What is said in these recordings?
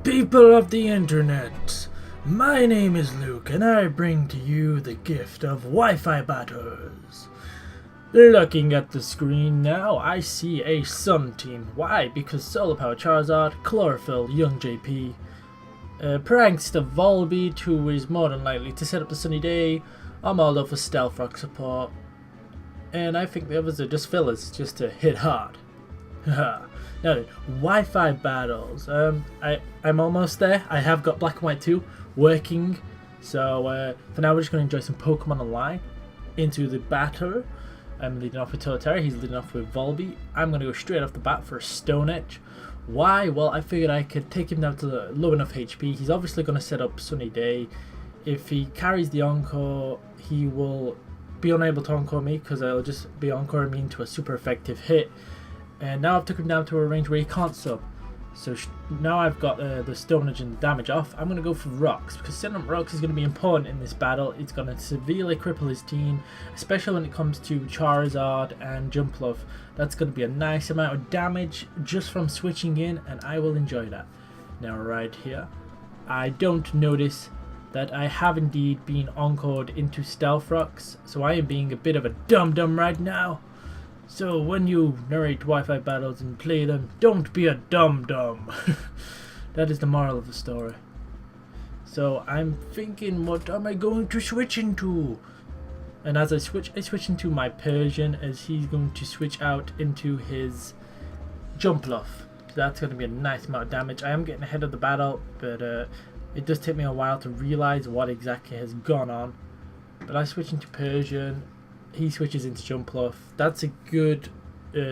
People of the internet, my name is Luke and I bring to you the gift of Wi-Fi battles. Looking at the screen now, I see a Sun team. Why? Because Solar Power Charizard, Chlorophyll, Young JP, Prankster Volbeat, who is more than likely to set up the Sunny Day, Armaldo for Stealth Rock support, and I think the others are just fillers, just to hit hard. Now, Wi-Fi battles. I'm almost there. I have got Black and White 2 working. So for now, we're just going to enjoy some Pokemon Online into the battle. I'm leading off with Torterra. He's leading off with Volbeat. I'm going to go straight off the bat for a Stone Edge. Why? Well, I figured I could take him down to the low enough HP. He's obviously going to set up Sunny Day. If he carries the Encore, he will be unable to Encore me because I'll just be Encoring me into a super effective hit. And now I've took him down to a range where he can't sub. So now I've got the Stone Edge and damage off. I'm going to go for Rocks, because setting up Rocks is going to be important in this battle. It's going to severely cripple his team, especially when it comes to Charizard and Jumpluff. That's going to be a nice amount of damage just from switching in, and I will enjoy that. Now right here, I don't notice that I have indeed been encored into Stealth Rocks, so I am being a bit of a dum-dum right now. So when you narrate Wi-Fi battles and play them, don't be a dum-dum. That is the moral of the story. So I'm thinking, what am I going to switch into? And as I switch into my Persian, as he's going to switch out into his Jumpluff. So that's going to be a nice amount of damage. I am getting ahead of the battle, but it does take me a while to realize what exactly has gone on. But I switch into Persian. He switches into Jumpluff. That's a good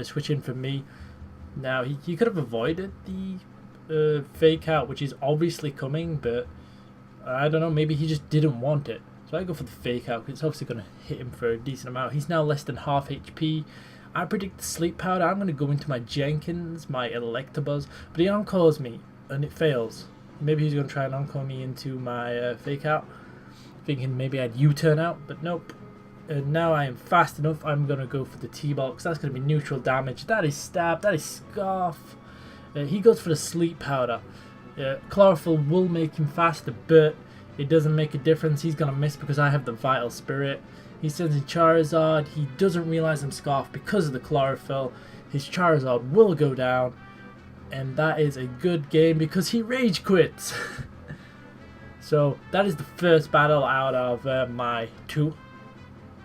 switch in for me. Now, he could have avoided the fake out, which is obviously coming, but I don't know, maybe he just didn't want it. So I go for the fake out, because it's obviously going to hit him for a decent amount. He's now less than half HP. I predict the Sleep Powder. I'm going to go into my Jenkins, my Electabuzz, but he encores me, and it fails. Maybe he's going to try and encore me into my fake out, thinking maybe I'd U-turn out, but nope. And now I am fast enough. I'm going to go for the T-Box. That's going to be neutral damage. That is Stab. That is Scarf. He goes for the Sleep Powder. Chlorophyll will make him faster, but it doesn't make a difference. He's going to miss because I have the Vital Spirit. He sends in Charizard. He doesn't realize I'm Scarf because of the Chlorophyll. His Charizard will go down. And that is a good game because he Rage Quits. So that is the first battle out of my two.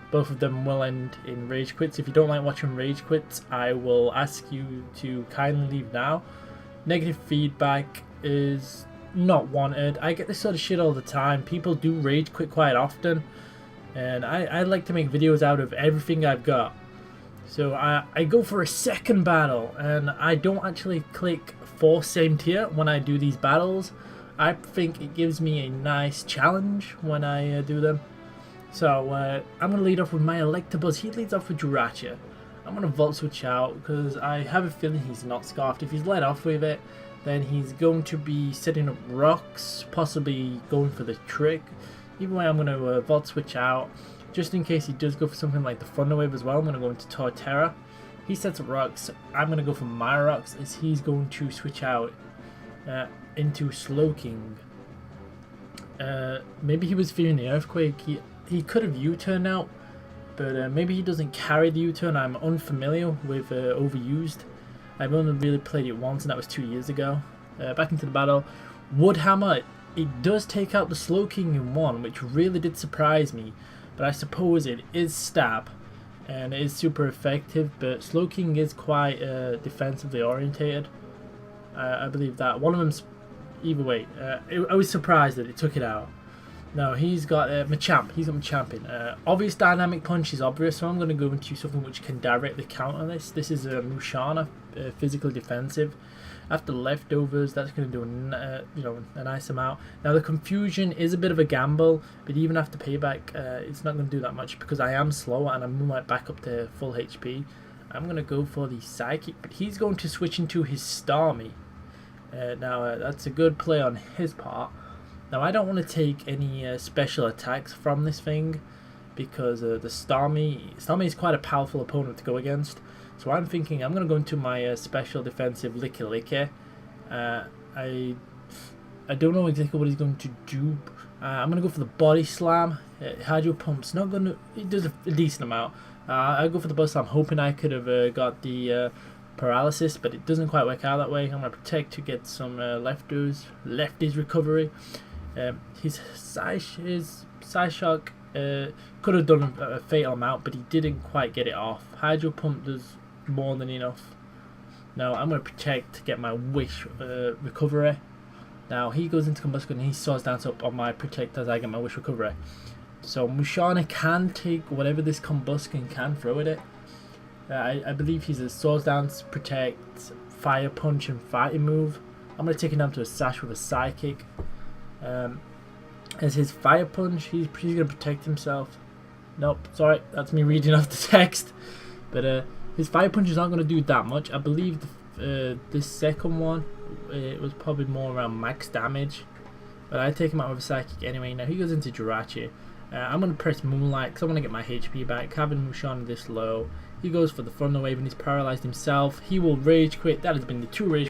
Both of them will end in Rage Quits. If you don't like watching Rage Quits, I will ask you to kindly leave now. Negative feedback is not wanted. I get this sort of shit all the time. People do Rage Quit quite often. And I like to make videos out of everything I've got. So I go for a second battle. And I don't actually click for same tier when I do these battles. I think it gives me a nice challenge when I do them. So I'm going to lead off with my Electabuzz. He leads off with Jirachi. I'm going to Volt Switch out because I have a feeling he's not Scarfed. If he's led off with it, then he's going to be setting up Rocks, possibly going for the trick. Either way, I'm going to Volt Switch out. Just in case he does go for something like the Thunder Wave as well, I'm going to go into Torterra. He sets up Rocks. I'm going to go for my Rocks as he's going to switch out into Slowking. Maybe he was fearing the Earthquake. He could have U-turned out, but maybe he doesn't carry the U-turn. I'm unfamiliar with Overused. I've only really played it once, and that was 2 years ago. Back into the battle. Woodhammer, it does take out the Slowking in one, which really did surprise me. But I suppose it is Stab, and it is super effective, but Slowking is quite defensively orientated. I believe that. One of them's, either way, I was surprised that it took it out. No, he's got Machamp. He's got Machamping. Obvious Dynamic Punch is obvious, so I'm going to go into something which can directly counter this. This is Musharna, physically defensive. After Leftovers, that's going to do a nice amount. Now the Confusion is a bit of a gamble, but even after Payback, it's not going to do that much because I am slower and I'm right back up to full HP. I'm going to go for the Psychic, but he's going to switch into his Starmie. Now that's a good play on his part. Now I don't want to take any special attacks from this thing because the Starmie is quite a powerful opponent to go against. So I'm thinking I'm going to go into my special defensive Licky Licky. I don't know exactly what he's going to do. I'm going to go for the body slam. Hydro Pump's not going to... It does a decent amount. I go for the body slam, hoping I could have got the paralysis, but it doesn't quite work out that way. I'm going to protect to get some lefties recovery. His Psyshock could have done a fatal amount, but he didn't quite get it off. Hydro Pump does more than enough. Now I'm going to protect to get my wish recovery. Now he goes into combustion and he swords dance up on my protect as I get my wish recovery. So Musharna can take whatever this combustion can throw at it. I believe he's a swords dance, protect, fire punch and fighting move. I'm going to take him down to a sash with a psychic. As his fire punch, he's going to protect himself. Nope, sorry, that's me reading off the text. But his fire punch is not going to do that much. I believe this second one, it was probably more around max damage. But I take him out with a psychic anyway. Now he goes into Jirachi. I'm going to press Moonlight because I want to get my HP back. Having Musharna this low, he goes for the Thunder Wave and he's paralyzed himself. He will rage quit. That has been the 2 rage